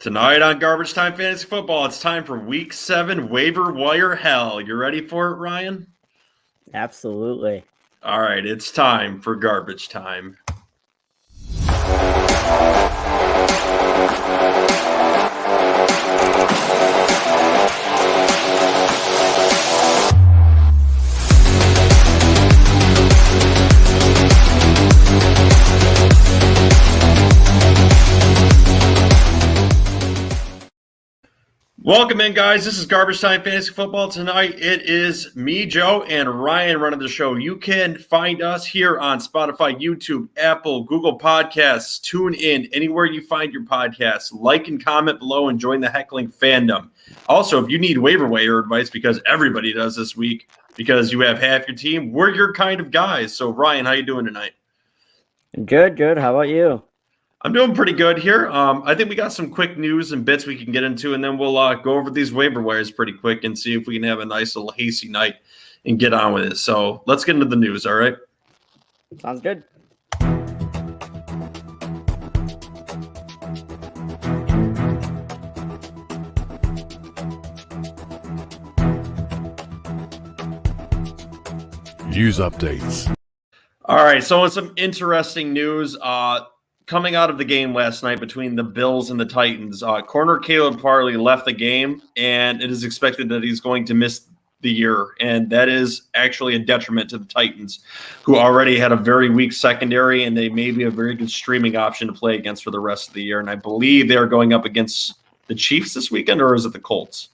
Tonight on Garbage Time Fantasy Football, it's time for Week 7 waiver wire hell. You ready for it, Ryan? Absolutely. All right, it's time for Garbage Time. Welcome in, guys. This is Garbage Time Fantasy Football. Tonight, it is me, Joe, and Ryan running the show. You can find us here on Spotify, YouTube, Apple, Google Podcasts. Tune in anywhere you find your podcasts. Like and comment below and join the Heckling Fandom. Also, if you need waiver wire advice, because everybody does this week, because you have half your team, we're your kind of guys. So, Ryan, how you doing tonight? Good. How about you? I'm doing pretty good here. I think we got some quick news and bits we can get into, and then we'll go over these waiver wires pretty quick and see if we can have a nice little hasty night and get on with it. So let's get into the news, all right? Sounds good. News updates. All right, so it's some interesting news. Coming out of the game last night between the Bills and the Titans, corner Caleb Farley left the game, and it is expected that he's going to miss the year. And that is actually a detriment to the Titans, who already had a very weak secondary, and they may be a very good streaming option to play against for the rest of the year. And I believe they are going up against the Chiefs this weekend, or is it the Colts?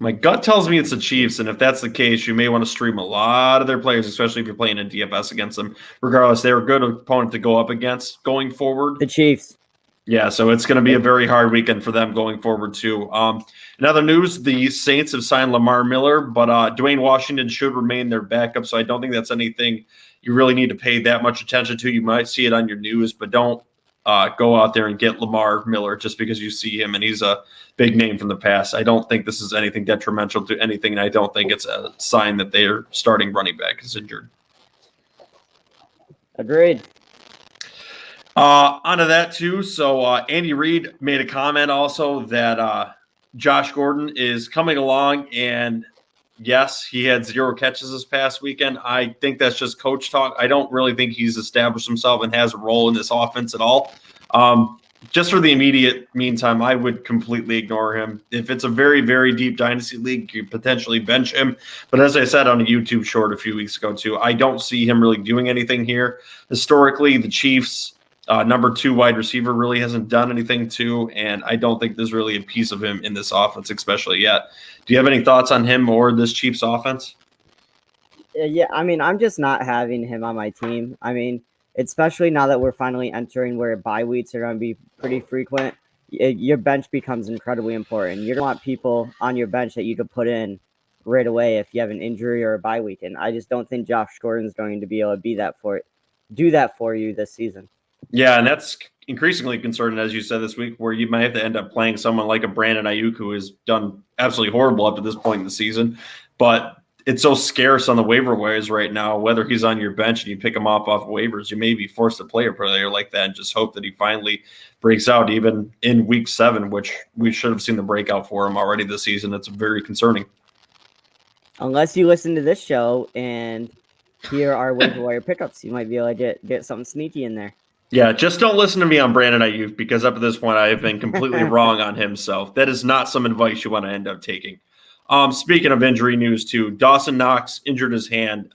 My gut tells me it's the Chiefs, and if that's the case, you may want to stream a lot of their players, especially if you're playing in DFS against them. Regardless, they're a good opponent to go up against going forward. The Chiefs. Yeah, so it's going to be a very hard weekend for them going forward, too. In other news, the Saints have signed Lamar Miller, but Dwayne Washington should remain their backup, so I don't think that's anything you really need to pay that much attention to. You might see it on your news, but don't go out there and get Lamar Miller just because you see him and he's a big name from the past. I don't think this is anything detrimental to anything, and I don't think it's a sign that their starting running back is injured. Agreed. Onto that, too. So Andy Reid made a comment also that Josh Gordon is coming along, and yes, he had 0 catches this past weekend. I think that's just coach talk. I don't really think he's established himself and has a role in this offense at all. Just for the immediate meantime, I would completely ignore him. If it's a very, very deep dynasty league, you potentially bench him. But as I said on a YouTube short a few weeks ago, too, I don't see him really doing anything here. Historically, the Chiefs' number 2 wide receiver really hasn't done anything, too, and I don't think there's really a piece of him in this offense, especially yet. Do you have any thoughts on him or this Chiefs offense? Yeah, I mean, I'm just not having him on my team. I mean, especially now that we're finally entering where bye weeks are going to be pretty frequent, your bench becomes incredibly important. You're going to want people on your bench that you could put in right away if you have an injury or a bye week, and I just don't think Josh Gordon's going to be able to do that for you this season. Yeah, and that's increasingly concerning, as you said this week, where you might have to end up playing someone like a Brandon Ayuk, who has done absolutely horrible up to this point in the season. But it's so scarce on the waiver wires right now, whether he's on your bench and you pick him off waivers, you may be forced to play a player like that and just hope that he finally breaks out even in week 7, which we should have seen the breakout for him already this season. It's very concerning. Unless you listen to this show and hear our waiver wire pickups, you might be able to get something sneaky in there. Yeah, just don't listen to me on Brandon Ayuk, because up to this point I have been completely wrong on him. So that is not some advice you want to end up taking. Speaking of injury news, too, Dawson Knox injured his hand.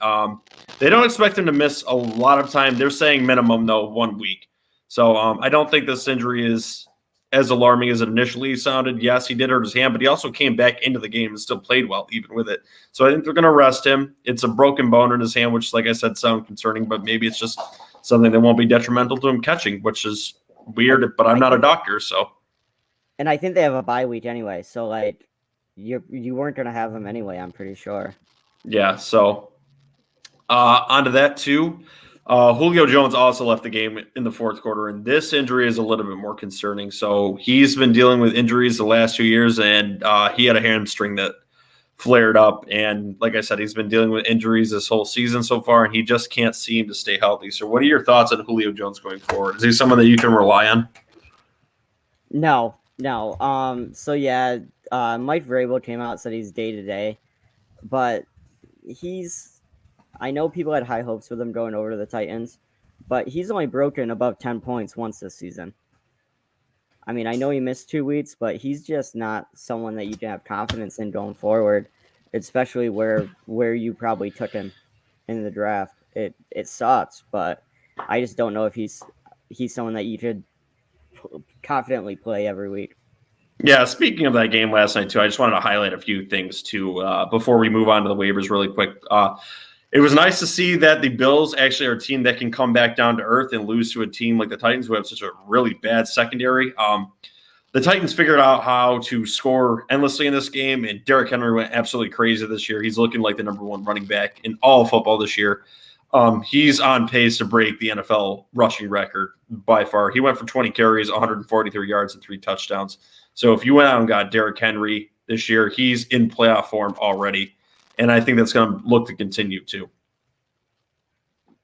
They don't expect him to miss a lot of time. They're saying minimum, though, 1 week. So I don't think this injury is as alarming as it initially sounded. Yes, he did hurt his hand, but he also came back into the game and still played well, even with it. So I think they're going to rest him. It's a broken bone in his hand, which, like I said, sounds concerning, but maybe it's just something that won't be detrimental to him catching, which is weird, but I'm not a doctor, so. And I think they have a bye week anyway, so, like, you weren't going to have them anyway, I'm pretty sure. Yeah, so onto that, too. Julio Jones also left the game in the fourth quarter, and this injury is a little bit more concerning. So he's been dealing with injuries the last 2 years, and he had a hamstring that flared up. And like I said, he's been dealing with injuries this whole season so far, and he just can't seem to stay healthy. So what are your thoughts on Julio Jones going forward? Is he someone that you can rely on? No. So yeah, Mike Vrabel came out and said he's day to day, but I know people had high hopes with him going over to the Titans, but he's only broken above 10 points once this season. I mean, I know he missed 2 weeks, but he's just not someone that you can have confidence in going forward, especially where you probably took him in the draft. It sucks, but I just don't know if he's someone that you could confidently play every week. Yeah, speaking of that game last night too, I just wanted to highlight a few things too before we move on to the waivers really quick. It was nice to see that the Bills actually are a team that can come back down to earth and lose to a team like the Titans, who have such a really bad secondary. The Titans figured out how to score endlessly in this game, and Derrick Henry went absolutely crazy this year. He's looking like the number one running back in all of football this year. He's on pace to break the NFL rushing record by far. He went for 20 carries, 143 yards, and 3 touchdowns. So if you went out and got Derrick Henry this year, he's in playoff form already. And I think that's going to look to continue too.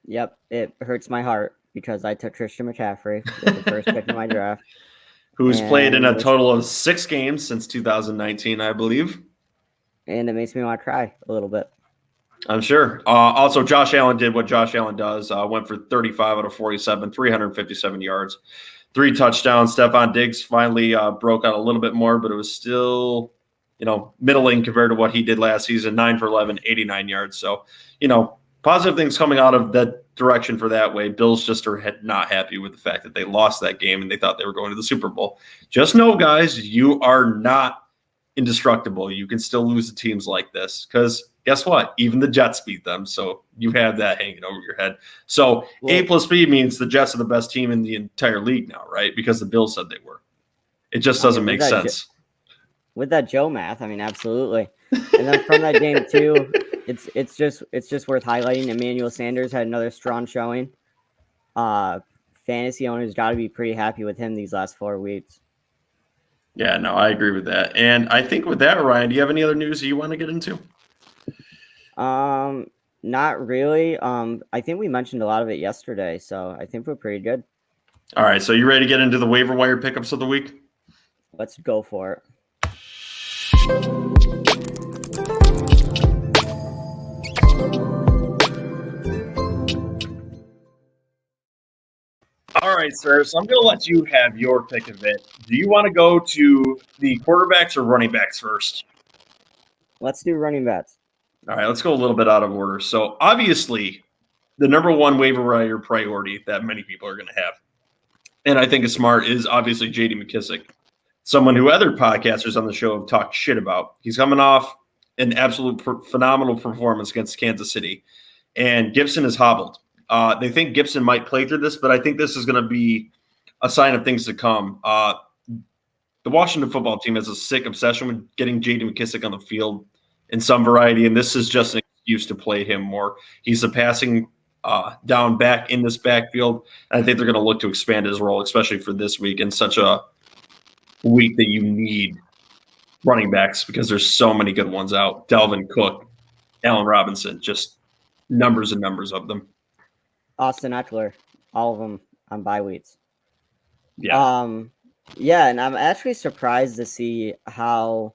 Yep, it hurts my heart because I took Christian McCaffrey with the first pick in my draft. Who's played in a total of 6 games since 2019, I believe. And it makes me want to cry a little bit. I'm sure. Also, Josh Allen did what Josh Allen does. Went for 35 out of 47, 357 yards, 3 touchdowns. Stephon Diggs finally broke out a little bit more, but it was still, middling compared to what he did last season. 9 for 11, 89 yards. So, positive things coming out of that direction for that way. Bills just are not happy with the fact that they lost that game and they thought they were going to the Super Bowl. Just know, guys, you are not indestructible. You can still lose to teams like this because guess what? Even the Jets beat them. So you have that hanging over your head. So A plus B means the Jets are the best team in the entire league now, right? Because the Bills said they were. It just doesn't make sense. With that Joe math, I mean, absolutely. And then from that game too, it's just worth highlighting. Emmanuel Sanders had another strong showing. Fantasy owners got to be pretty happy with him these last 4 weeks. Yeah, no, I agree with that. And I think with that, Ryan, do you have any other news that you want to get into? Not really. I think we mentioned a lot of it yesterday, so I think we're pretty good. All right, so you ready to get into the waiver wire pickups of the week? Let's go for it. All right, sir. So I'm going to let you have your pick of it. Do you want to go to the quarterbacks or running backs first? Let's do running backs. All right, let's go a little bit out of order. So obviously, the number one waiver wire priority that many people are going to have, and I think is smart, is obviously JD Mckissic, someone who other podcasters on the show have talked shit about. He's coming off an absolute phenomenal performance against Kansas City, and Gibson is hobbled. They think Gibson might play through this, but I think this is going to be a sign of things to come. The Washington football team has a sick obsession with getting JD Mckissic on the field in some variety, and this is just an excuse to play him more. He's a passing down back in this backfield, and I think they're going to look to expand his role, especially for this week in such a week that you need running backs because there's so many good ones out. Dalvin Cook, Allen Robinson, just numbers and numbers of them. Austin Eckler, all of them on bye weeks. Yeah. Yeah, and I'm actually surprised to see how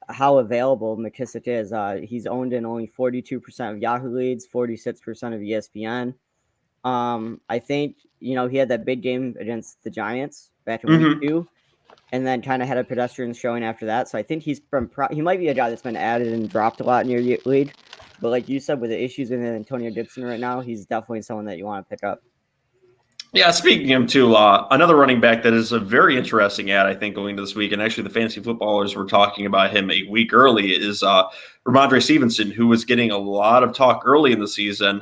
available McKissic is. He's owned in only 42% of Yahoo leads, 46% of ESPN. I think, he had that big game against the Giants back in week 2, and then kind of had a pedestrian showing after that. So I think he might be a guy that's been added and dropped a lot in your league. But like you said, with the issues with Antonio Gibson right now, he's definitely someone that you want to pick up. Yeah, speaking of him too, another running back that is a very interesting ad, I think, going into this week, and actually the fantasy footballers were talking about him a week early, is Ramondre Stevenson, who was getting a lot of talk early in the season,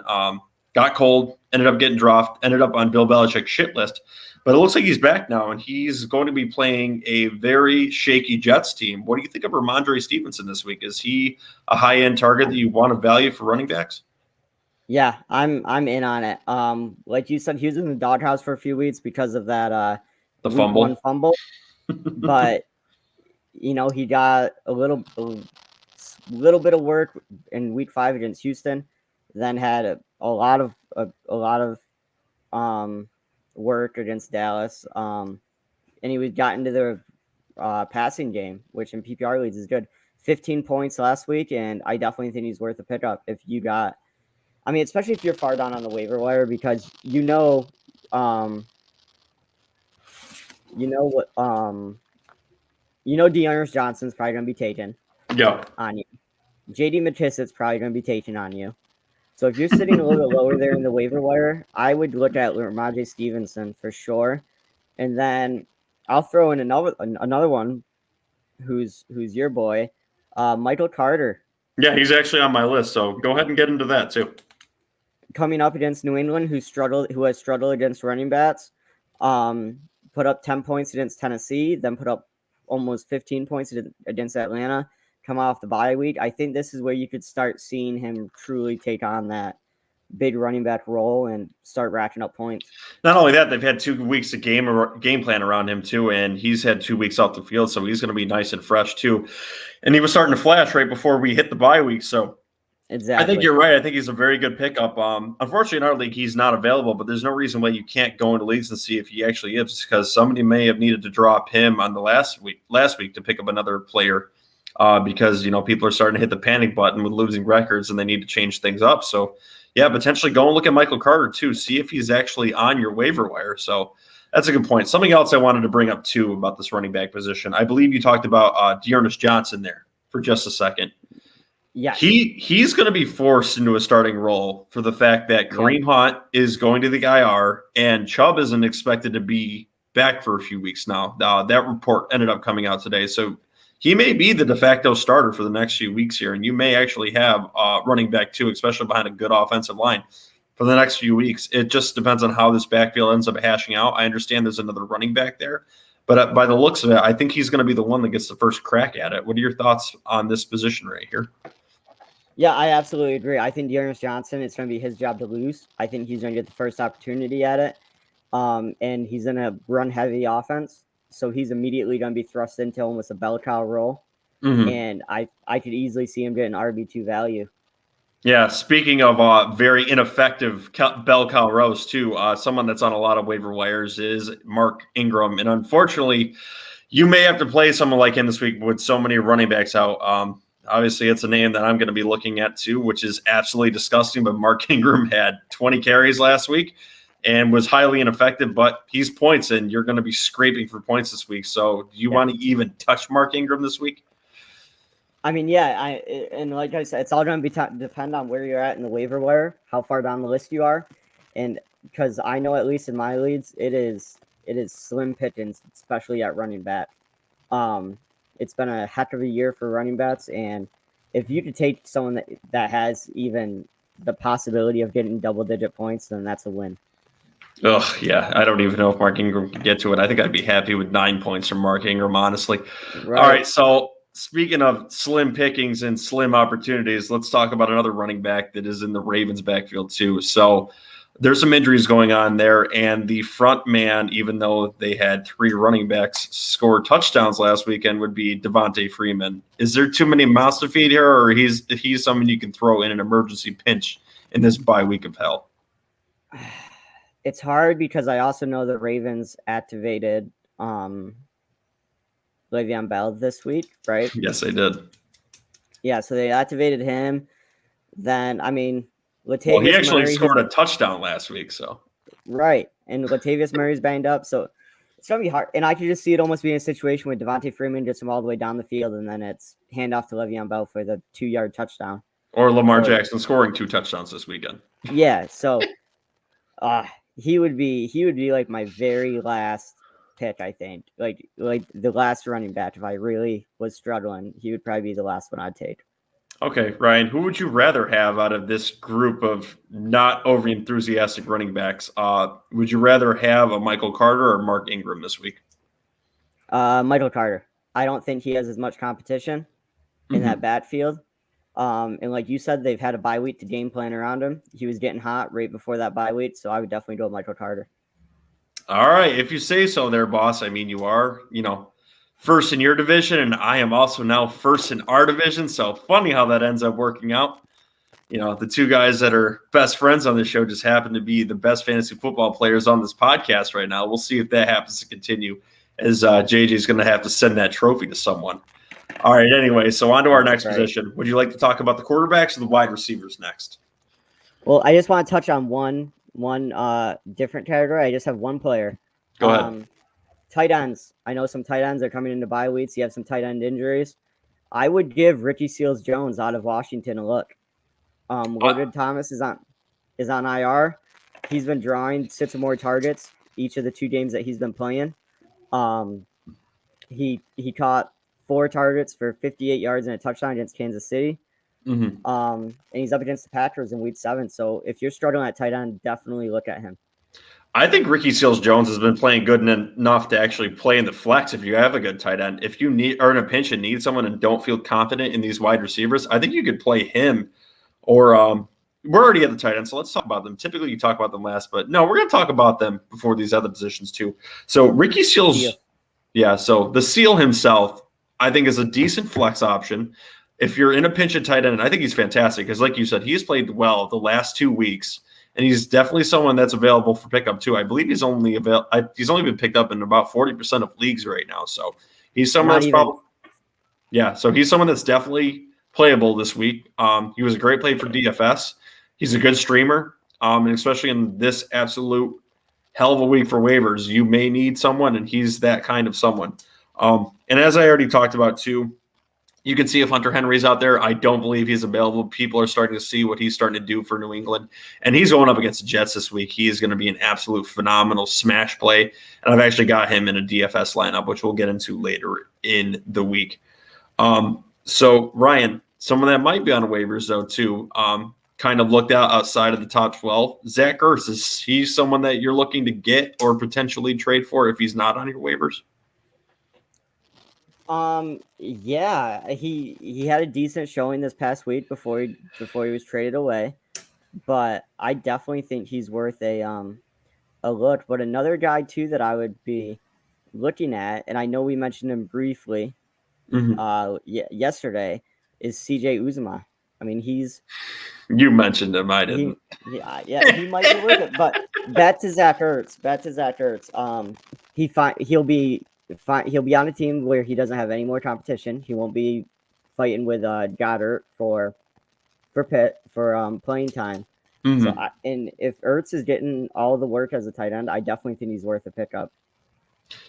got cold, ended up getting dropped, ended up on Bill Belichick's shit list. But it looks like he's back now, and he's going to be playing a very shaky Jets team. What do you think of Ramondre Stevenson this week? Is he a high-end target that you want to value for running backs? Yeah, I'm in on it. Like you said, he was in the doghouse for a few weeks because of that the fumble. But he got a little bit of work in week 5 against Houston, then had a lot of work against Dallas. and he got into the passing game, which in PPR leagues is good. 15 points last week, and I definitely think he's worth a pickup if you got. I mean, especially if you're far down on the waiver wire, because Dearness Johnson's probably going to be taken on you. JD Mckissic's probably going to be taken on you. So if you're sitting a little bit lower there in the waiver wire, I would look at Ramondre Stevenson for sure. And then I'll throw in another one who's your boy, Michael Carter. Yeah, he's actually on my list, so go ahead and get into that too. Coming up against New England, who has struggled against running backs, put up 10 points against Tennessee, then put up almost 15 points against Atlanta, come off the bye week. I think this is where you could start seeing him truly take on that big running back role and start racking up points. Not only that, they've had 2 weeks of game plan around him too, and he's had 2 weeks off the field, so he's going to be nice and fresh too. And he was starting to flash right before we hit the bye week, so exactly. I think you're right. I think he's a very good pickup. Unfortunately, in our league, he's not available, but there's no reason why you can't go into leagues and see if he actually is, because somebody may have needed to drop him on the last week to pick up another player, because people are starting to hit the panic button with losing records and they need to change things up. So yeah, potentially go and look at Michael Carter too. See if he's actually on your waiver wire. So that's a good point. Something else I wanted to bring up too about this running back position. I believe you talked about Dearness Johnson there for just a second. Yeah, he's going to be forced into a starting role for the fact that Kareem Hunt is going to the IR and Chubb isn't expected to be back for a few weeks now. That report ended up coming out today, so he may be the de facto starter for the next few weeks here, and you may actually have running back too, especially behind a good offensive line for the next few weeks. It just depends on how this backfield ends up hashing out. I understand there's another running back there, but by the looks of it, I think he's going to be the one that gets the first crack at it. What are your thoughts on this position right here? Yeah, I absolutely agree. I think Dearness Johnson, it's going to be his job to lose. I think he's going to get the first opportunity at it, and he's in a run-heavy offense. So he's immediately going to be thrust into almost a bell cow role. Mm-hmm. And I could easily see him get an RB2 value. Yeah, speaking of very ineffective bell cow rows too, someone that's on a lot of waiver wires is Mark Ingram. And unfortunately, you may have to play someone like him this week with so many running backs out. Obviously, it's a name that I'm going to be looking at too, which is absolutely disgusting. But Mark Ingram had 20 carries last week and was highly ineffective, but he's points, and you're going to be scraping for points this week. So do you want to even touch Mark Ingram this week? I mean, yeah, and like I said, it's all going to depend on where you're at in the waiver wire, how far down the list you are. And because I know, at least in my leagues, it is slim pickings, especially at running back. It's been a heck of a year for running backs, and if you could take someone that has even the possibility of getting double-digit points, then that's a win. Oh, yeah. I don't even know if Mark Ingram can get to it. I think I'd be happy with 9 points from Mark Ingram, honestly. Right. All right, so speaking of slim pickings and slim opportunities, let's talk about another running back that is in the Ravens backfield too. So there's some injuries going on there, and the front man, even though they had 3 running backs score touchdowns last weekend, would be Devontae Freeman. Is there too many mouths to feed here, or he's someone you can throw in an emergency pinch in this bye week of hell? It's hard because I also know the Ravens activated Le'Veon Bell this week, right? Yes, they did. Yeah, so they activated him. Then, I mean, he actually scored a touchdown last week, so. Right, and Latavius Murray's banged up, so it's going to be hard. And I could just see it almost being a situation where Devontae Freeman gets him all the way down the field, and then it's handoff to Le'Veon Bell for the 2-yard touchdown. Or Lamar Jackson scoring 2 touchdowns this weekend. Yeah, so he would be like my very last pick, I think. Like the last running back. If I really was struggling, he would probably be the last one I'd take. Okay, Ryan, who would you rather have out of this group of not over enthusiastic running backs? Would you rather have a Michael Carter or Mark Ingram this week? Michael Carter. I don't think he has as much competition in that backfield. And like you said, they've had a bye week to game plan around him. He was getting hot right before that bye week, so I would definitely go with Michael Carter. All right, if you say so there, boss. I mean, you are, first in your division, and I am also now first in our division. So funny how that ends up working out. The 2 guys that are best friends on this show just happen to be the best fantasy football players on this podcast right now. We'll see if that happens to continue as JJ is going to have to send that trophy to someone. All right, anyway, so on to our next Right. position. Would you like to talk about the quarterbacks or the wide receivers next? Well, I just want to touch on one different category. I just have one player. Go ahead. Tight ends. I know some tight ends are coming into bye weeks. You have some tight end injuries. I would give Ricky Seals-Jones out of Washington a look. Logan Thomas is on IR. He's been drawing 6 or more targets each of the 2 games that he's been playing. He caught 4 targets for 58 yards and a touchdown against Kansas City. Mm-hmm. And he's up against the Packers in week 7. So if you're struggling at tight end, definitely look at him. I think Ricky Seals-Jones has been playing good enough to actually play in the flex if you have a good tight end. If you are in a pinch and need someone and don't feel confident in these wide receivers, I think you could play him. Or we're already at the tight end, so let's talk about them. Typically, you talk about them last, but no, we're going to talk about them before these other positions too. So Ricky Seals, so the Seal himself, I think is a decent flex option. If you're in a pinch at tight end, I think he's fantastic because, like you said, he's played well the last 2 weeks. And he's definitely someone that's available for pickup too. I believe he's only been picked up in about 40% of leagues right now. So he's someone he's someone that's definitely playable this week. He was a great play for DFS. He's a good streamer, and especially in this absolute hell of a week for waivers, you may need someone, and he's that kind of someone. And as I already talked about too, you can see if Hunter Henry's out there. I don't believe he's available. People are starting to see what he's starting to do for New England. And he's going up against the Jets this week. He is going to be an absolute phenomenal smash play. And I've actually got him in a DFS lineup, which we'll get into later in the week. So, Ryan, someone that might be on waivers, though, too, kind of looked outside of the top 12. Zach Ertz, is he someone that you're looking to get or potentially trade for if he's not on your waivers? Yeah, he had a decent showing this past week before he was traded away, but I definitely think he's worth a look. But another guy too that I would be looking at, and I know we mentioned him briefly, yesterday, is CJ Uzomah. I mean, you mentioned him, I didn't. He might be worth it. But back to Zach Ertz. He'll be on a team where he doesn't have any more competition. He won't be fighting with Goedert for playing time. Mm-hmm. So and if Ertz is getting all the work as a tight end, I definitely think he's worth a pickup.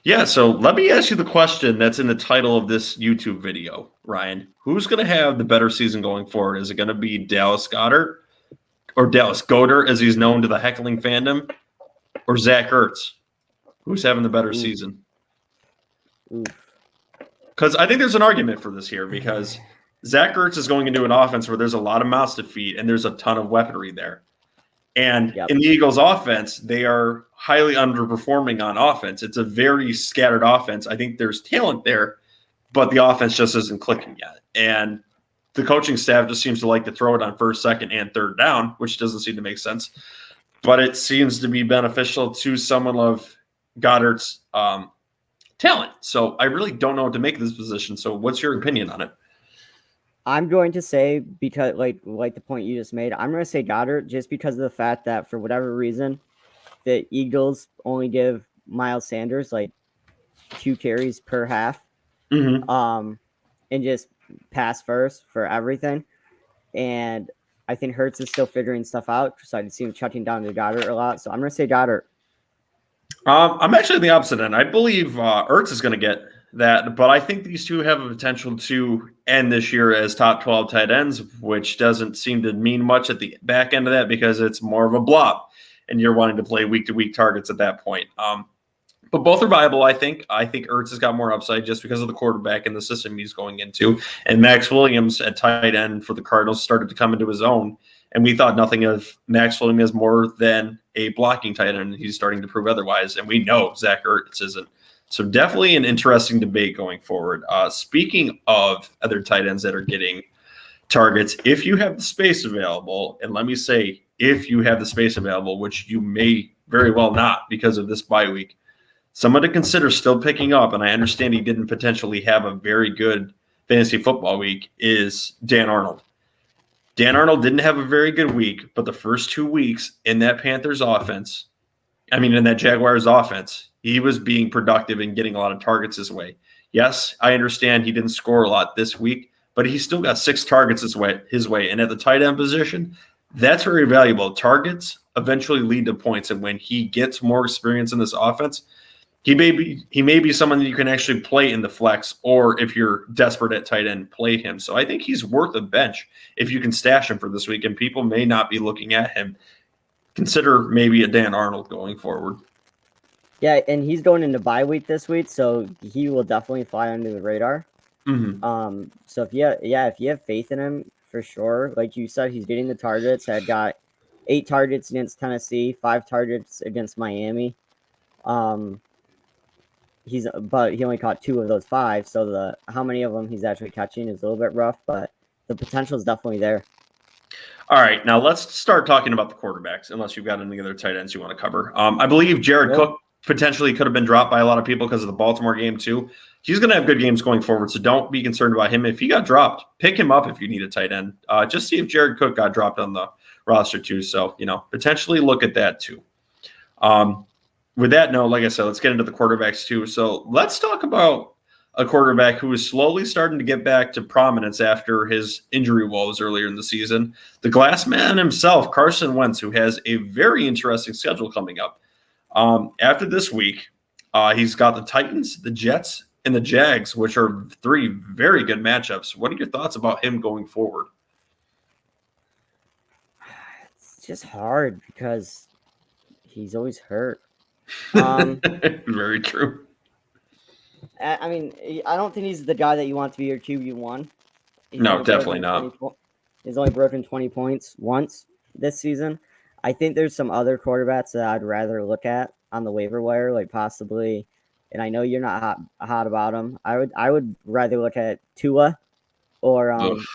Yeah, so let me ask you the question that's in the title of this YouTube video, Ryan. Who's going to have the better season going forward? Is it going to be Dallas Goedert or Dallas Goedert, as he's known to the Heckling Fandom, or Zach Ertz? Who's having the better season? Because I think there's an argument for this here because Zach Ertz is going into an offense where there's a lot of mouths to feed and there's a ton of weaponry there. And in the Eagles' offense, they are highly underperforming on offense. It's a very scattered offense. I think there's talent there, but the offense just isn't clicking yet. And the coaching staff just seems to like to throw it on first, second, and third down, which doesn't seem to make sense. But it seems to be beneficial to someone of Goddard's talent. So I really don't know what to make of this position. So what's your opinion on it? I'm going to say, because like the point you just made, I'm going to say Goedert just because of the fact that for whatever reason, the Eagles only give Miles Sanders like 2 carries per half, and just pass first for everything. And I think Hurts is still figuring stuff out. So I can see him shutting down to Goedert a lot. So I'm going to say Goedert. I'm actually the opposite end. I believe Ertz is going to get that, but I think these two have a potential to end this year as top 12 tight ends, which doesn't seem to mean much at the back end of that because it's more of a blob, and you're wanting to play week-to-week targets at that point. But both are viable, I think. I think Ertz has got more upside just because of the quarterback and the system he's going into. And Max Williams at tight end for the Cardinals started to come into his own. And we thought nothing of Max Williams as more than a blocking tight end. He's starting to prove otherwise. And we know Zach Ertz isn't. So definitely an interesting debate going forward. Speaking of other tight ends that are getting targets, if you have the space available, and let me say, if you have the space available, which you may very well not because of this bye week, someone to consider still picking up, and I understand he didn't potentially have a very good fantasy football week, is Dan Arnold. Dan Arnold didn't have a very good week, but the first 2 weeks in that Panthers offense, in that Jaguars offense, he was being productive and getting a lot of targets his way. Yes, I understand he didn't score a lot this week, but he still got 6 targets his way. And at the tight end position, that's very valuable. Targets eventually lead to points, and when he gets more experience in this offense, he may be someone that you can actually play in the flex, or if you're desperate at tight end, play him. So I think he's worth a bench if you can stash him for this week, and people may not be looking at him. Consider maybe a Dan Arnold going forward. Yeah, and he's going into bye week this week, so he will definitely fly under the radar. Mm-hmm. So if you have faith in him, for sure. Like you said, he's getting the targets. Had got 8 targets against Tennessee, 5 targets against Miami. But he only caught 2 of those 5, so how many of them he's actually catching is a little bit rough, but the potential is definitely there. All right, now let's start talking about the quarterbacks, unless you've got any other tight ends you want to cover. I believe Jared Cook potentially could have been dropped by a lot of people because of the Baltimore game too. He's going to have good games going forward, so don't be concerned about him. If he got dropped, pick him up if you need a tight end. Just see if Jared Cook got dropped on the roster too. So, potentially look at that too. With that note, like I said, let's get into the quarterbacks too. So let's talk about a quarterback who is slowly starting to get back to prominence after his injury woes earlier in the season. The glass man himself, Carson Wentz, who has a very interesting schedule coming up. After this week, he's got the Titans, the Jets, and the Jags, which are 3 very good matchups. What are your thoughts about him going forward? It's just hard because he's always hurt. Very true. I mean, I don't think he's the guy that you want to be your QB1. No, definitely not. He's only broken 20 points once this season. I think there's some other quarterbacks that I'd rather look at on the waiver wire, like possibly, and I know you're not hot about him. I would rather look at Tua or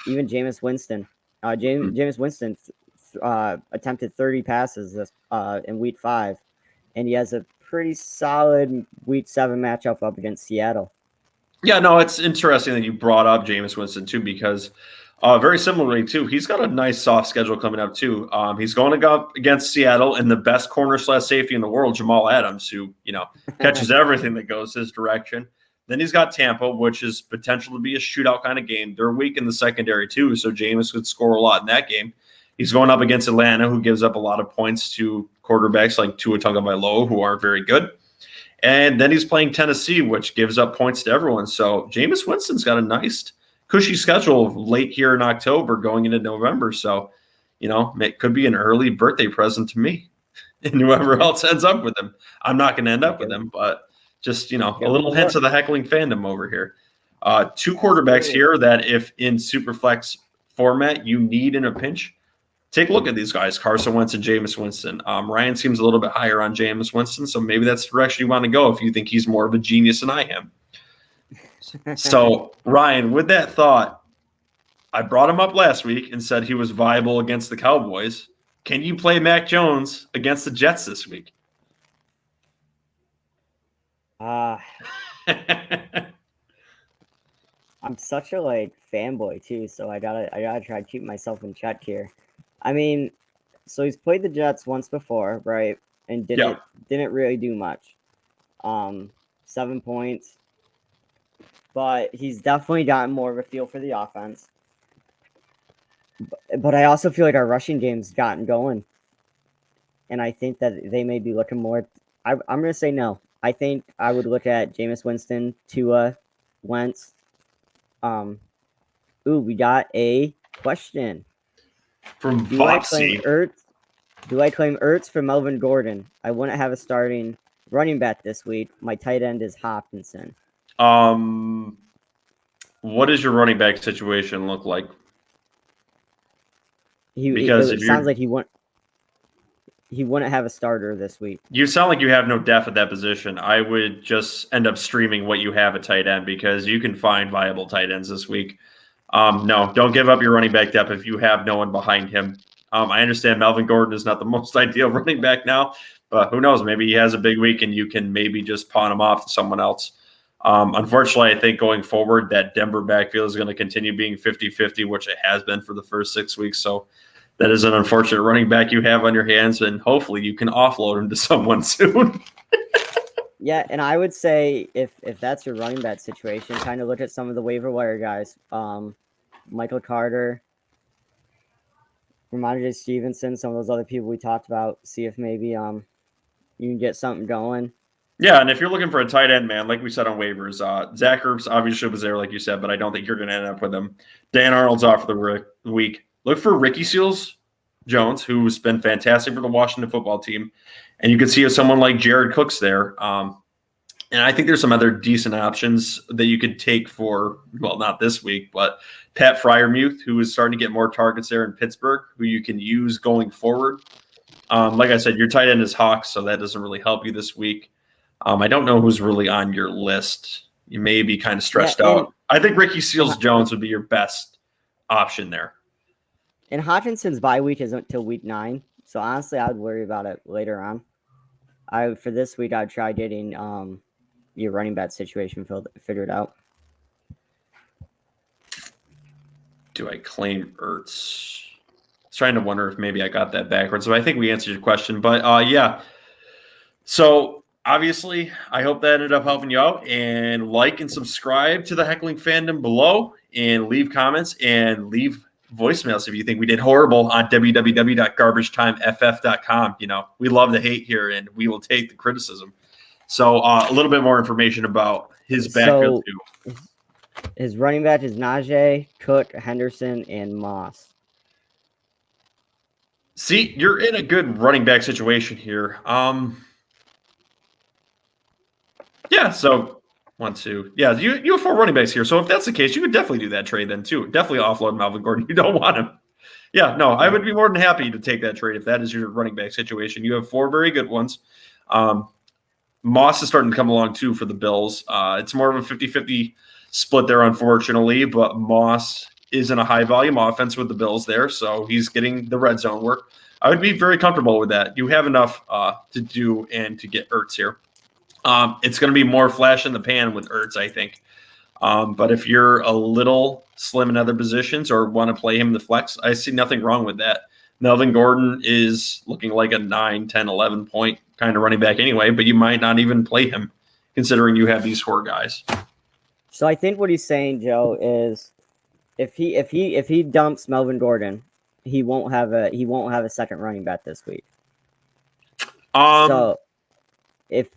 even Jameis Winston. Jameis Winston attempted 30 passes in week 5, and he has a pretty solid week 7 matchup up against Seattle. Yeah, no, it's interesting that you brought up Jameis Winston too, because very similarly too, he's got a nice soft schedule coming up too. He's going to go up against Seattle and the best corner/safety in the world, Jamal Adams, who catches everything that goes his direction. Then he's got Tampa, which is potential to be a shootout kind of game. They're weak in the secondary too, so Jameis could score a lot in that game. He's going up against Atlanta, who gives up a lot of points to quarterbacks like Tua Tagovailoa, who are very good. And then he's playing Tennessee, which gives up points to everyone. So Jameis Winston's got a nice, cushy schedule late here in October going into November. So, it could be an early birthday present to me and whoever else ends up with him. I'm not going to end up with him, but just, a little hints of the Heckling Fandom over here. 2 quarterbacks here that if in Superflex format you need in a pinch, take a look at these guys, Carson Wentz and Jameis Winston. Ryan seems a little bit higher on Jameis Winston, so maybe that's the direction you want to go if you think he's more of a genius than I am. So, Ryan, with that thought, I brought him up last week and said he was viable against the Cowboys. Can you play Mac Jones against the Jets this week? I'm such a fanboy too, so I gotta try to keep myself in check here. I mean, so he's played the Jets once before, right? And didn't really do much. 7 points. But he's definitely gotten more of a feel for the offense. But I also feel like our rushing game's gotten going. And I think that they may be looking more. I'm going to say no. I think I would look at Jameis Winston, Tua, Wentz. We got a question. From Do I claim Ertz for Melvin Gordon? I wouldn't have a starting running back this week. My tight end is Hopkinson. What does your running back situation look like? It sounds like he wouldn't have a starter this week. You sound like you have no depth at that position. I would just end up streaming what you have at tight end because you can find viable tight ends this week. No, don't give up your running back depth if you have no one behind him. I understand Melvin Gordon is not the most ideal running back now, but who knows? Maybe he has a big week and you can maybe just pawn him off to someone else. Unfortunately, I think going forward, that Denver backfield is going to continue being 50-50, which it has been for the first 6 weeks. So that is an unfortunate running back you have on your hands, and hopefully you can offload him to someone soon. Yeah, and I would say if that's your running back situation, kind of look at some of the waiver wire guys. Michael Carter, Ramondre Stevenson, some of those other people we talked about. See if maybe you can get something going. Yeah, and if you're looking for a tight end, man, like we said on waivers, Zach Ertz obviously was there, like you said, but I don't think you're going to end up with him. Dan Arnold's off for the week. Look for Ricky Seals-Jones, who's been fantastic for the Washington football team, and you can see someone like Jared Cook's there. And I think there's some other decent options that you could take for, well, not this week, but Pat Freiermuth, who is starting to get more targets there in Pittsburgh, who you can use going forward. Like I said, your tight end is Hawks, so that doesn't really help you this week. I don't know who's really on your list. You may be kind of stretched out. I think Ricky Seals-Jones would be your best option there. And Hodginson's bye week isn't until week 9, so honestly, I would worry about it later on. For this week, I'd try getting your running back situation figured out. Do I claim Ertz? I was trying to wonder if maybe I got that backwards. So I think we answered your question, but yeah. So obviously, I hope that ended up helping you out. And like and subscribe to the Heckling Fandom below, and leave comments and leave voicemails if you think we did horrible on www.garbagetimeff.com. You know, we love the hate here, and we will take the criticism. So a little bit more information about his backfield too. His running back is Najee, Cook, Henderson, and Moss. See, you're in a good running back situation here. Yeah, so 1, 2. Yeah, you have 4 running backs here. So if that's the case, you could definitely do that trade then too. Definitely offload Melvin Gordon. You don't want him. Yeah, no, I would be more than happy to take that trade if that is your running back situation. You have 4 very good ones. Moss is starting to come along too for the Bills. It's more of a 50-50 split there, unfortunately, but Moss is in a high-volume offense with the Bills there, so he's getting the red zone work. I would be very comfortable with that. You have enough to do and to get Ertz here. It's going to be more flash in the pan with Ertz, I think. But if you're a little slim in other positions or want to play him in the flex, I see nothing wrong with that. Melvin Gordon is looking like a 9, 10, 11 point kind of running back anyway, but you might not even play him considering you have these 4 guys. So I think what he's saying, Joe, is if he dumps Melvin Gordon, he won't have a second running back this week. So if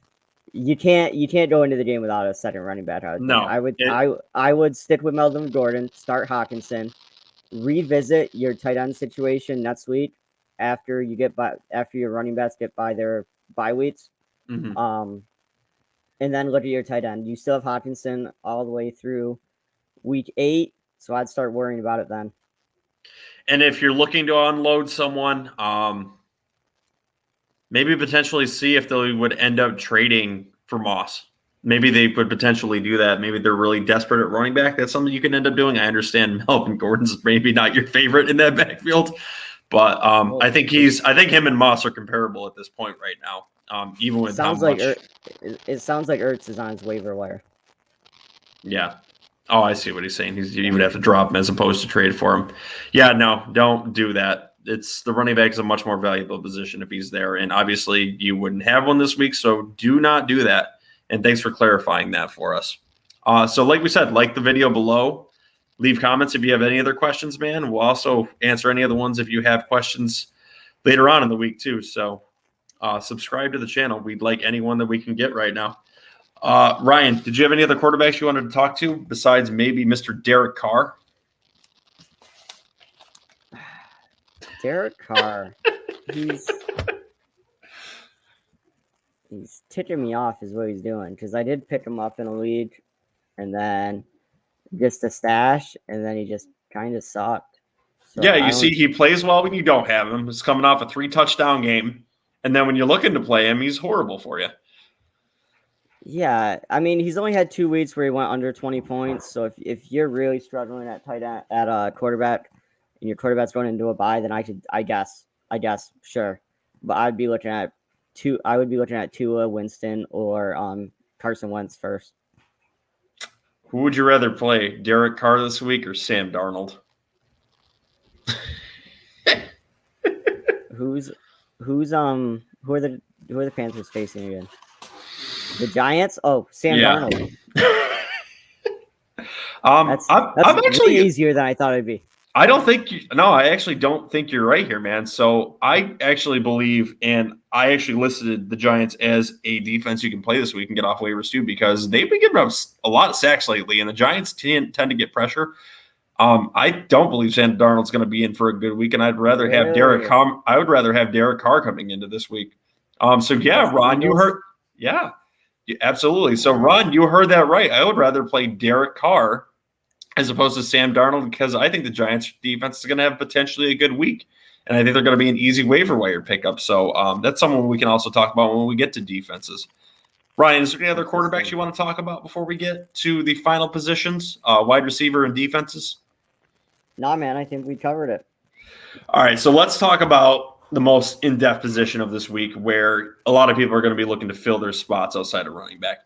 you can't go into the game without a second running back. I would stick with Melvin Gordon, start Hawkinson, revisit your tight end situation next week after your running backs get by their bye weeks. Mm-hmm. And then look at your tight end. You still have Hawkinson all the way through week 8, so I'd start worrying about it then. And if you're looking to unload someone, maybe potentially see if they would end up trading for Moss. Maybe they would potentially do that. Maybe they're really desperate at running back. That's something you can end up doing. I understand Melvin Gordon's maybe not your favorite in that backfield, but I think him and Moss are comparable at this point right now. Even with it sounds like Ertz is on his waiver wire. Yeah. Oh, I see what he's saying. You would have to drop him as opposed to trade for him. Yeah, no, don't do that. It's the running back is a much more valuable position if he's there, and obviously you wouldn't have one this week, so do not do that. And thanks for clarifying that for us. So like we said, like the video below, leave comments if you have any other questions, man. We'll also answer any other ones if you have questions later on in the week too. So subscribe to the channel. We'd like anyone that we can get right now. Ryan, did you have any other quarterbacks you wanted to talk to besides maybe Mr. Derek Carr? Derek Carr, he's ticking me off is what he's doing, because I did pick him up in a league and then just a stash, and then he just kind of sucked. So yeah, you see he plays well when you don't have him. He's coming off a 3-touchdown game, and then when you're looking to play him, he's horrible for you. Yeah, I mean, he's only had 2 weeks where he went under 20 points, so if you're really struggling at tight end, at quarterback, and your quarterback's going into a bye, then I guess, sure. But I'd be looking at Tua, Winston, or Carson Wentz first. Who would you rather play, Derek Carr this week or Sam Darnold? Who are the Panthers facing again? The Giants? Oh, Sam Darnold. That's I'm actually way easier than I thought it'd be. I actually don't think you're right here, man. So I actually believe, and I actually listed the Giants as a defense you can play this week and get off waivers too, because they've been giving up a lot of sacks lately, and the Giants tend to get pressure. I don't believe Sam Darnold's going to be in for a good week, and I'd rather have Derek Carr. I would rather have Derek Carr coming into this week. So yeah, Ron, you heard, yeah, absolutely. So Ron, you heard that right. I would rather play Derek Carr as opposed to Sam Darnold, because I think the Giants defense is going to have potentially a good week. And I think they're going to be an easy waiver wire pickup. So that's someone we can also talk about when we get to defenses. Ryan, is there any other quarterbacks you want to talk about before we get to the final positions, wide receiver and defenses? Nah, man, I think we covered it. All right, so let's talk about the most in-depth position of this week, where a lot of people are going to be looking to fill their spots outside of running back.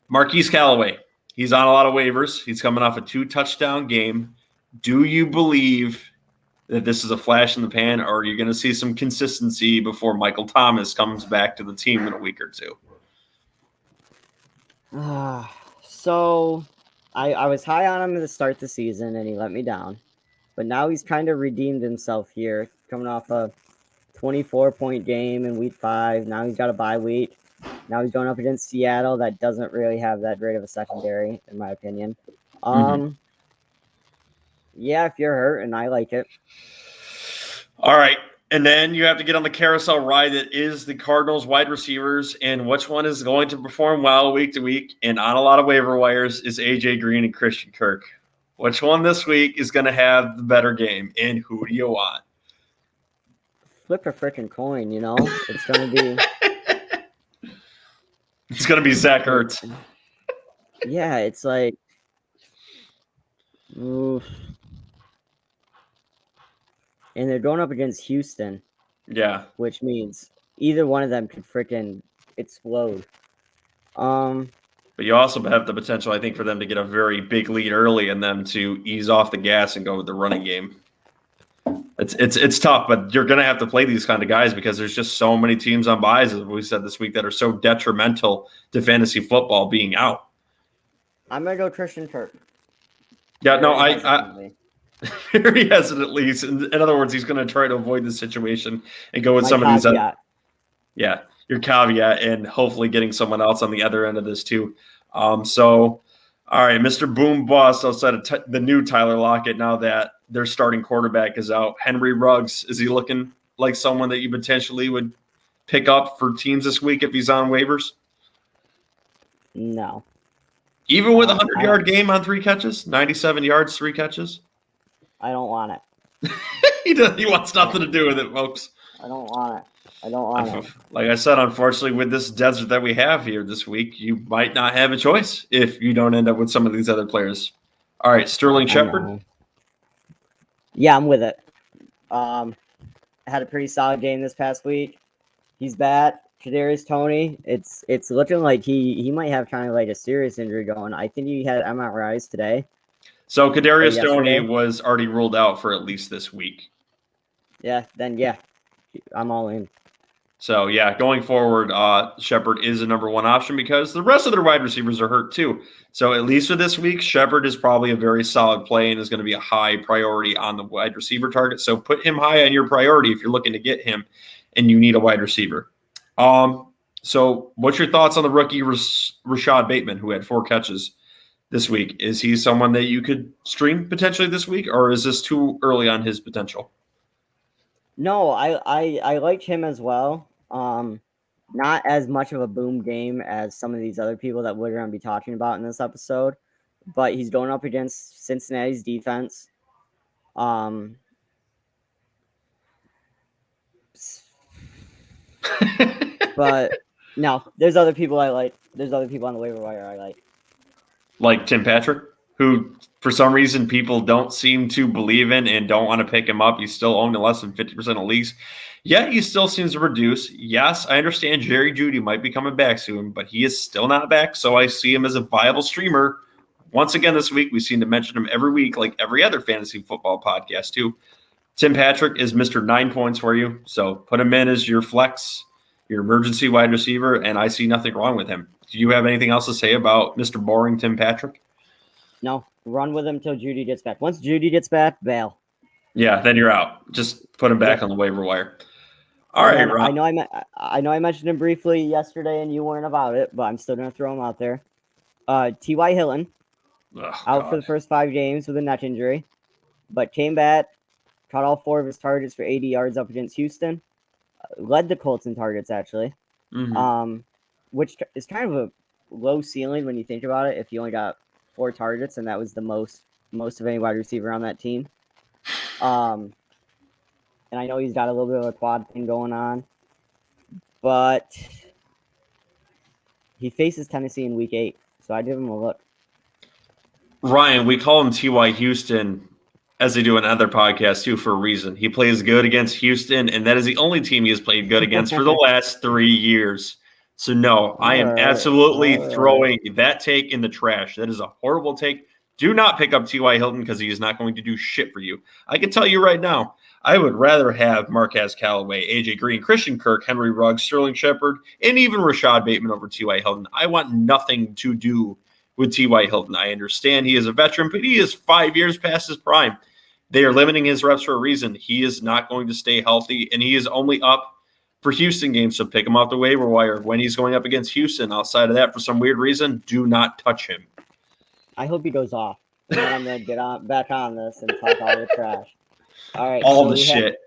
Marquise Callaway. He's on a lot of waivers. He's coming off a 2-touchdown game. Do you believe that this is a flash in the pan, or are you going to see some consistency before Michael Thomas comes back to the team in a week or two? So I was high on him to start the season, and he let me down. But now he's kind of redeemed himself here, coming off a 24-point game in week 5. Now he's got a bye week. Now he's going up against Seattle that doesn't really have that great of a secondary, in my opinion. Yeah, if you're hurt, and I like it. All right. And then you have to get on the carousel ride that is the Cardinals wide receivers, and which one is going to perform well week to week and on a lot of waiver wires is A.J. Green and Christian Kirk. Which one this week is going to have the better game, and who do you want? Flip a freaking coin, you know? It's going to be... It's going to be Zach Ertz. Yeah, it's like... Oof. And they're going up against Houston. Yeah. Which means either one of them could freaking explode. But you also have the potential, I think, for them to get a very big lead early and them to ease off the gas and go with the running game. It's tough, but you're going to have to play these kind of guys because there's just so many teams on buys, as we said this week, that are so detrimental to fantasy football being out. I'm going to go Christian Kirk. Yeah, no, I very hesitantly. In other words, he's going to try to avoid the situation and go with some of these other. Yeah, your caveat, and hopefully getting someone else on the other end of this too. So, all right, Mr. Boom Bust outside of the new Tyler Lockett. Now that their starting quarterback is out, Henry Ruggs, is he looking like someone that you potentially would pick up for teams this week if he's on waivers? No. Even with a 100-yard game on 3 catches, 97 yards, 3 catches. I don't want it. He wants nothing to do with it, folks. I don't want it. Like I said, unfortunately, with this desert that we have here this week, you might not have a choice if you don't end up with some of these other players. All right, Sterling Shepard. Yeah, I'm with it. Had a pretty solid game this past week. He's back. Kadarius Toney. It's looking like he might have kind of like a serious injury going. I think he had MRIs today. So Kadarius Toney was already ruled out for at least this week. Yeah, then I'm all in. So yeah, going forward, Shepard is a number 1 option because the rest of their wide receivers are hurt too. So at least for this week, Shepard is probably a very solid play and is going to be a high priority on the wide receiver target. So put him high on your priority if you're looking to get him and you need a wide receiver. So what's your thoughts on the rookie Rashod Bateman, who had 4 catches this week? Is he someone that you could stream potentially this week, or is this too early on his potential? No, I like him as well. Not as much of a boom game as some of these other people that we're going to be talking about in this episode, but he's going up against Cincinnati's defense. But no, there's other people I like. There's other people on the waiver wire I like. Like Tim Patrick, who for some reason people don't seem to believe in and don't want to pick him up. He's still owned in less than 50% of leagues. Yet he still seems to reduce. Yes, I understand Jerry Jeudy might be coming back soon, but he is still not back, so I see him as a viable streamer. Once again this week, we seem to mention him every week like every other fantasy football podcast too. Tim Patrick is Mr. 9 points for you, so put him in as your flex your emergency wide receiver, and I see nothing wrong with him. Do you have anything else to say about Mr. Boring Tim Patrick? No, run with him till Judy gets back. Once Judy gets back, bail. Yeah, then you're out. Just put him back on the waiver wire. All right, Rob. I know I mentioned him briefly yesterday, and you weren't about it, but I'm still going to throw him out there. T.Y. Hilton, out for the first 5 games with a neck injury, but came back, caught all 4 of his targets for 80 yards up against Houston, led the Colts in targets, actually, which is kind of a low ceiling when you think about it. If you only got 4 targets, and that was the most of any wide receiver on that team. And I know he's got a little bit of a quad thing going on, but he faces Tennessee in week 8, so I give him a look. Ryan, we call him T.Y. Houston, as they do in other podcasts too, for a reason. He plays good against Houston, and that is the only team he has played good against for the last 3 years. So no, I am absolutely throwing that take in the trash. That is a horrible take. Do not pick up T.Y. Hilton because he is not going to do shit for you. I can tell you right now, I would rather have Marquez Callaway, A.J. Green, Christian Kirk, Henry Ruggs, Sterling Shepard, and even Rashod Bateman over T.Y. Hilton. I want nothing to do with T.Y. Hilton. I understand he is a veteran, but he is 5 years past his prime. They are limiting his reps for a reason. He is not going to stay healthy, and he is only up for Houston games, so pick him off the waiver wire when he's going up against Houston. Outside of that, for some weird reason, do not touch him. I hope he goes off. And then I'm going to get back on this and talk all the trash. All right. All the shit.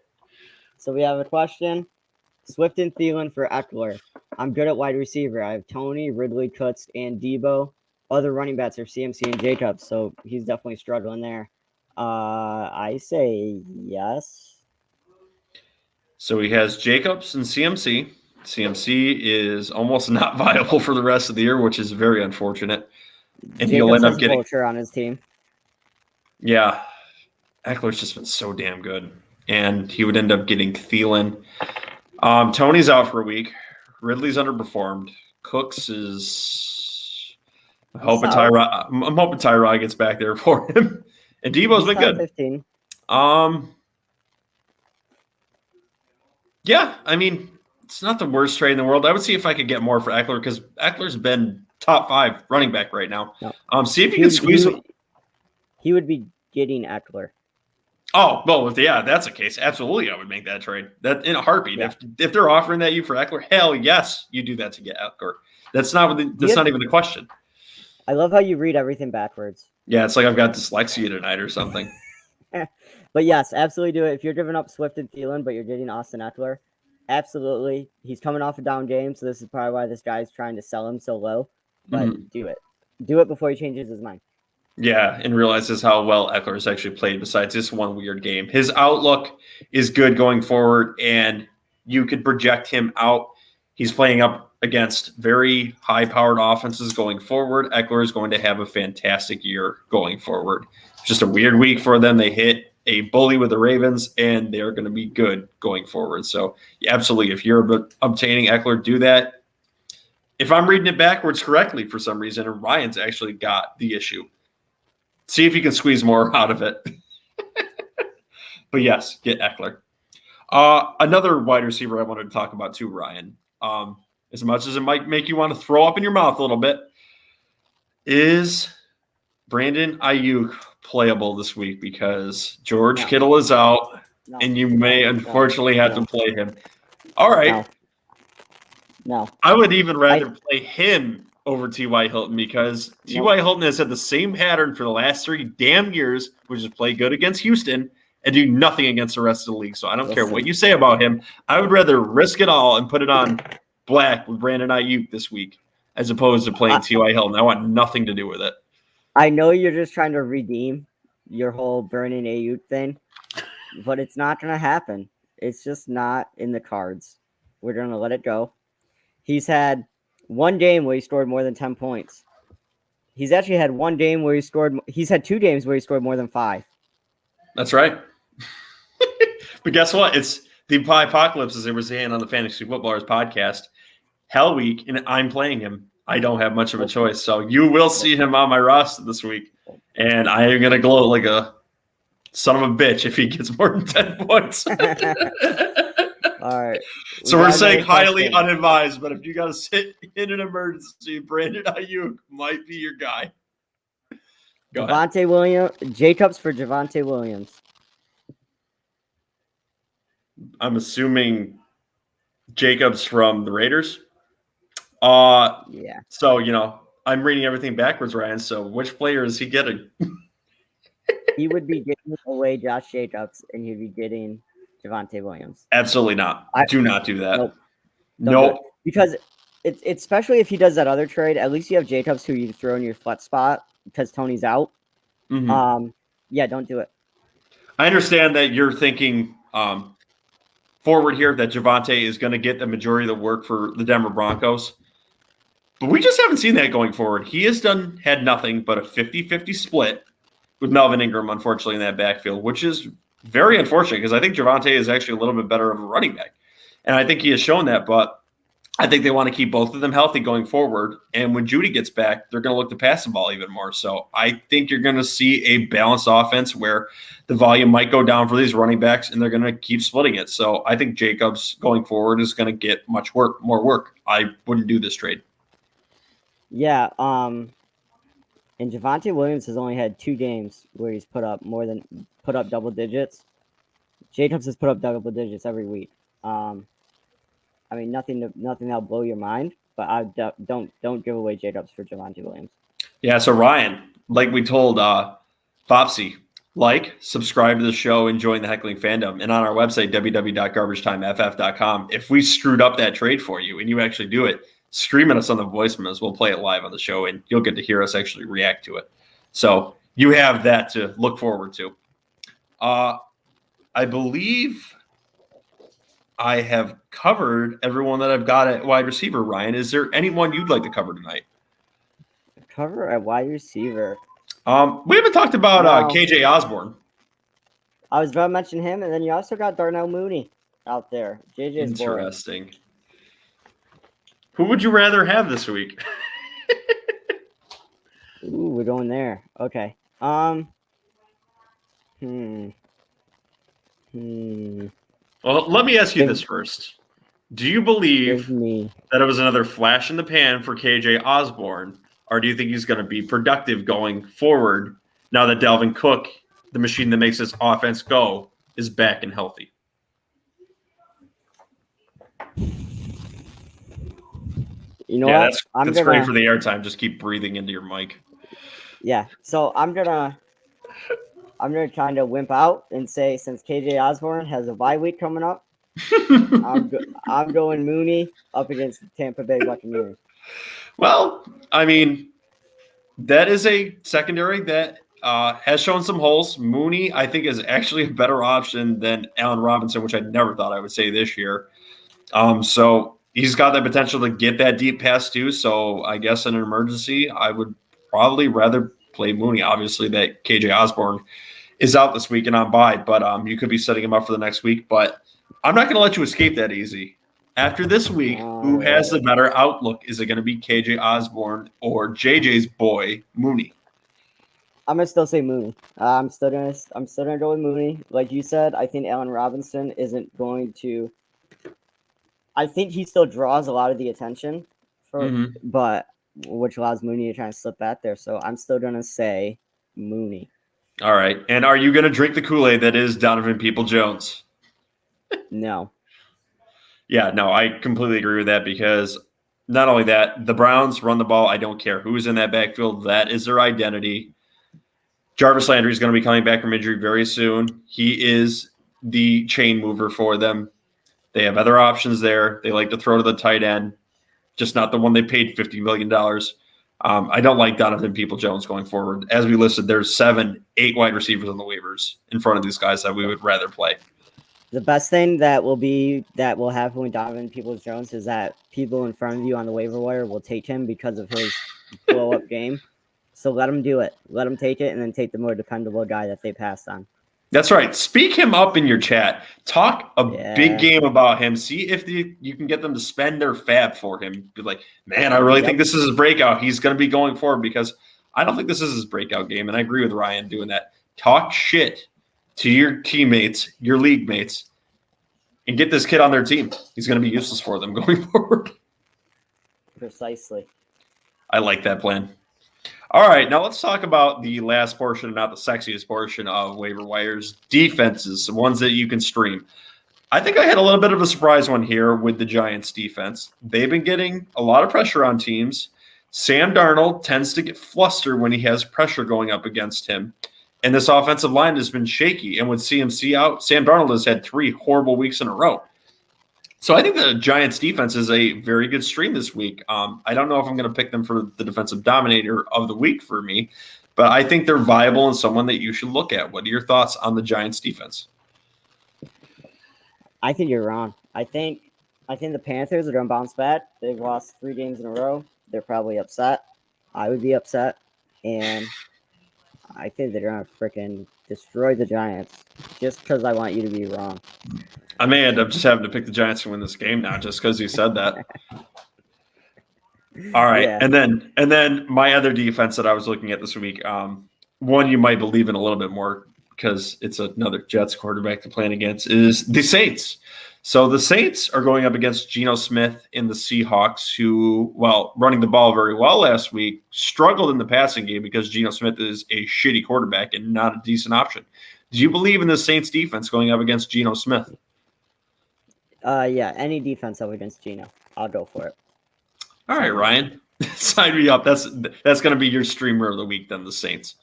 So we have a question. Swift and Thielen for Eckler. I'm good at wide receiver. I have Tony, Ridley, Kutz, and Debo. Other running backs are CMC and Jacobs, so he's definitely struggling there. I say yes. So he has Jacobs and CMC. CMC is almost not viable for the rest of the year, which is very unfortunate. And he'll end up getting Vulture on his team. Yeah. Eckler's just been so damn good. And he would end up getting Thielen. Tony's out for a week. Ridley's underperformed. Cooks is I'm hoping Tyrod gets back there for him. And Debo's been good. 15. Yeah, I mean, it's not the worst trade in the world. I would see if I could get more for Eckler because Eckler's been top 5 running back right now. No. See if you can squeeze him. He would be getting Eckler. Oh, well, yeah, that's the case. Absolutely, I would make that trade. That in a heartbeat. Yeah. If they're offering that you for Eckler, hell yes, you do that to get Eckler. That's not even the question. I love how you read everything backwards. Yeah, it's like I've got dyslexia tonight or something. But yes, absolutely do it. If you're giving up Swift and Thielen, but you're getting Austin Eckler, absolutely. He's coming off a down game, so this is probably why this guy's trying to sell him so low. But do it. Do it before he changes his mind. Yeah, and realizes how well Eckler has actually played besides this one weird game. His outlook is good going forward, and you could project him out. He's playing up against very high-powered offenses going forward. Eckler is going to have a fantastic year going forward. Just a weird week for them. They hit a bully with the Ravens, and they're going to be good going forward. So, yeah, absolutely, if you're obtaining Eckler, do that. If I'm reading it backwards correctly for some reason, and Ryan's actually got the issue, see if you can squeeze more out of it. But yes, get Eckler. Another wide receiver I wanted to talk about too, Ryan, as much as it might make you want to throw up in your mouth a little bit, is Brandon Ayuk playable this week because George Kittle is out, and you may unfortunately have to play him. All right. No. I would even rather play him over T.Y. Hilton because T.Y. Hilton has had the same pattern for the last 3 damn years, which is play good against Houston and do nothing against the rest of the league. So I don't care what you say about him. I would rather risk it all and put it on black with Brandon Ayuk this week as opposed to playing T.Y. Hilton. I want nothing to do with it. I know you're just trying to redeem your whole burning Ayuk thing, but it's not going to happen. It's just not in the cards. We're going to let it go. He's had 1 game where he scored more than 10 points. He's actually had 1 game where he's had 2 games where he scored more than 5. That's right. But guess what? It's the apocalypse, as they were saying on the Fantasy Footballers podcast. Hell week, and I'm playing him. I don't have much of a choice. So you will see him on my roster this week. And I am going to gloat like a son of a bitch if he gets more than 10 points. All right. So we're got saying another highly question. unadvised, but if you got to sit in an emergency, Brandon Ayuk might be your guy. Go ahead. Javonte Williams, Jacobs for Javonte Williams. I'm assuming Jacobs from the Raiders. Yeah. So, I'm reading everything backwards, Ryan. So which player is he getting? He would be getting away Josh Jacobs, and he'd be getting Javonte Williams. Absolutely not. Do not do that. Nope. Nope. Because it's especially if he does that other trade, at least you have Jacobs who you throw in your flex spot because Tony's out. Mhm. Yeah, don't do it. I understand that you're thinking forward here that Javonte is going to get the majority of the work for the Denver Broncos. But we just haven't seen that going forward. He has had nothing but a 50-50 split with Melvin Ingram, unfortunately, in that backfield, which is very unfortunate because I think Javonte is actually a little bit better of a running back. And I think he has shown that, but I think they want to keep both of them healthy going forward. And when Judy gets back, they're going to look to pass the ball even more. So I think you're going to see a balanced offense where the volume might go down for these running backs, and they're going to keep splitting it. So I think Jacobs going forward is going to get more work. I wouldn't do this trade. Yeah. And Javonte Williams has only had 2 games where he's put up double digits. Jacobs has put up double digits every week. I mean, nothing that'll blow your mind, but I don't give away Jacobs for Javonte Williams. Yeah, so Ryan, like we told Fopsy, subscribe to the show, and join the Heckling Fandom. And on our website, www.garbagetimeff.com, if we screwed up that trade for you and you actually do it, scream at us on the voicemails. We'll play it live on the show, and you'll get to hear us actually react to it. So you have that to look forward to. I believe I have covered everyone that I've got at wide receiver. Ryan, is there anyone you'd like to cover tonight? Cover at wide receiver. We haven't talked about No. KJ Osborne. I was about to mention him, and then you also got Darnell Mooney out there. JJ's boy. Interesting. Who would you rather have this week? Ooh, we're going there. Okay. Well, let me ask you this first. Do you believe that it was another flash in the pan for KJ Osborne, or do you think he's going to be productive going forward now that Dalvin Cook, the machine that makes this offense go, is back and healthy? You know what? That's great for the airtime. Just keep breathing into your mic. Yeah. So I'm gonna kind of wimp out and say, since KJ Osborne has a bye week coming up, I'm going Mooney up against the Tampa Bay Buccaneers. Well, I mean, that is a secondary that has shown some holes. Mooney, I think, is actually a better option than Allen Robinson, which I never thought I would say this year. So he's got that potential to get that deep pass too. So I guess in an emergency, I would probably rather play Mooney. Obviously, that KJ Osborne is out this week and on bye, but you could be setting him up for the next week. But I'm not going to let you escape that easy. After this week, who has the better outlook? Is it going to be KJ Osborne or JJ's boy Mooney? I'm gonna still say Mooney. I'm still gonna go with Mooney. Like you said, I think Allen Robinson isn't going to. I think he still draws a lot of the attention, but which allows Mooney to try and slip back there. So I'm still gonna say Mooney. All right. And are you going to drink the Kool-Aid that is Donovan Peoples-Jones? No. Yeah, no, I completely agree with that because not only that, the Browns run the ball. I don't care who's in that backfield. That is their identity. Jarvis Landry is going to be coming back from injury very soon. He is the chain mover for them. They have other options there. They like to throw to the tight end, just not the one they paid $50 million. I don't like Donovan Peoples-Jones going forward. As we listed, there's 7-8 wide receivers on the waivers in front of these guys that we would rather play. The best thing that will happen with Donovan Peoples-Jones is that people in front of you on the waiver wire will take him because of his blow-up game. So let him do it. Let him take it, and then take the more dependable guy that they passed on. That's right. Speak him up in your chat. Talk a big game about him. See if you can get them to spend their fab for him. Be like, man, I really think this is his breakout. He's going to be going forward because I don't think this is his breakout game. And I agree with Ryan doing that. Talk shit to your teammates, your league mates. and get this kid on their team. He's going to be useless for them going forward. Precisely. I like that plan. All right, now let's talk about the last portion, not the sexiest portion of waiver wires, defenses, the ones that you can stream. I think I had a little bit of a surprise one here with the Giants defense. They've been getting a lot of pressure on teams. Sam Darnold tends to get flustered when he has pressure going up against him. And this offensive line has been shaky. And with CMC out, Sam Darnold has had 3 horrible weeks in a row. So I think the Giants defense is a very good stream this week. I don't know if I'm going to pick them for the defensive dominator of the week for me, but I think they're viable and someone that you should look at. What are your thoughts on the Giants defense? I think you're wrong. I think the Panthers are going to bounce back. They've lost 3 games in a row. They're probably upset. I would be upset. And I think they're going to freaking destroy the Giants just because I want you to be wrong. I may end up just having to pick the Giants to win this game now just because you said that. All right. Yeah. And then my other defense that I was looking at this week, one you might believe in a little bit more because it's another Jets quarterback to plan against, is the Saints. So the Saints are going up against Geno Smith in the Seahawks, who, while running the ball very well last week, struggled in the passing game because Geno Smith is a shitty quarterback and not a decent option. Do you believe in the Saints defense going up against Geno Smith? Yeah, any defense up against Geno. I'll go for it. All right, Ryan. Sign me up. That's going to be your streamer of the week then, the Saints.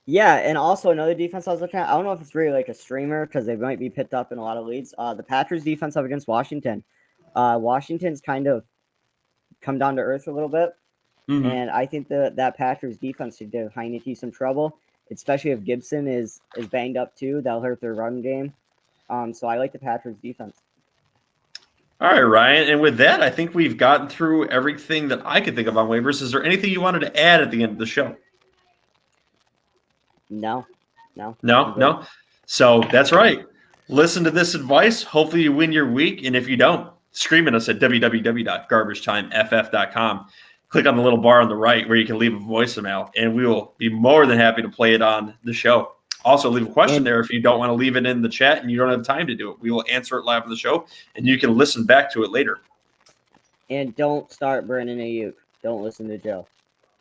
Yeah, and also another defense I was looking at, I don't know if it's really like a streamer because they might be picked up in a lot of leagues. The Packers defense up against Washington. Washington's kind of come down to earth a little bit. Mm-hmm. And I think that Packers defense should give Heineke some trouble, especially if Gibson is banged up too. That'll hurt their run game. So I like the Packers defense. All right, Ryan. And with that, I think we've gotten through everything that I could think of on waivers. Is there anything you wanted to add at the end of the show? No. So that's right. Listen to this advice. Hopefully you win your week. And if you don't, scream at us at www.garbagetimeff.com. Click on the little bar on the right where you can leave a voicemail, and we will be more than happy to play it on the show. Also, leave a question there if you don't want to leave it in the chat and you don't have time to do it. We will answer it live on the show, and you can listen back to it later. And don't start Brandon Ayuk. Don't listen to Joe.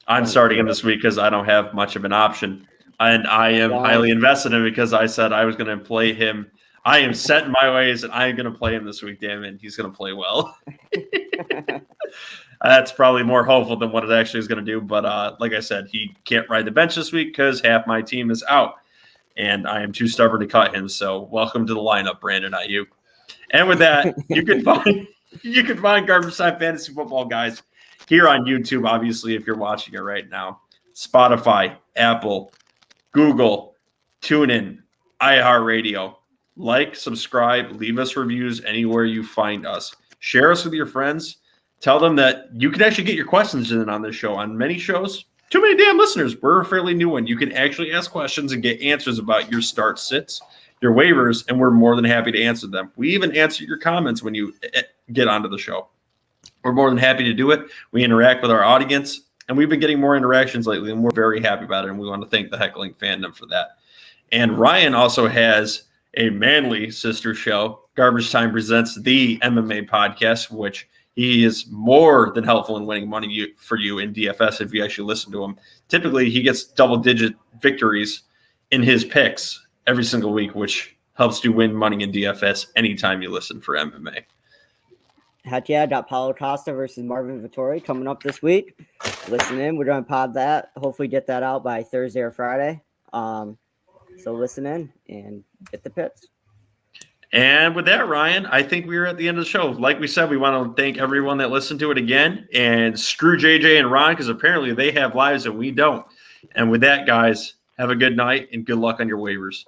I'm starting him this week because I don't have much of an option. And I am highly invested in him because I said I was going to play him. I am set in my ways, and I am going to play him this week, damn it. He's going to play well. That's probably more hopeful than what it actually is going to do. But like I said, he can't ride the bench this week because half my team is out, and I am too stubborn to cut him. So welcome to the lineup, Brandon Ayuk. And with that, you can find Garbage Time Fantasy Football, guys, here on YouTube, obviously, if you're watching it right now. Spotify, Apple, Google, TuneIn, iHeartRadio. Like, subscribe, leave us reviews anywhere you find us. Share us with your friends. Tell them that you can actually get your questions in on this show. On many shows, too many damn listeners. We're a fairly new one. You can actually ask questions and get answers about your start sits, your waivers, and we're more than happy to answer them. We even answer your comments when you get onto the show. We're more than happy to do it. We interact with our audience, and we've been getting more interactions lately, and we're very happy about it, and we want to thank the Heckling Fandom for that. And Ryan also has a manly sister show, Garbage Time Presents the MMA Podcast, which he is more than helpful in winning money for you in DFS if you actually listen to him. Typically, he gets double-digit victories in his picks every single week, which helps you win money in DFS anytime you listen for MMA. Heck yeah, I got Paulo Costa versus Marvin Vettori coming up this week. Listen in. We're going to pod that. Hopefully get that out by Thursday or Friday. So listen in and get the picks. And with that, Ryan, I think we're at the end of the show. Like we said, we want to thank everyone that listened to it again. And screw JJ and Ron, because apparently they have lives and we don't. And with that, guys, have a good night and good luck on your waivers.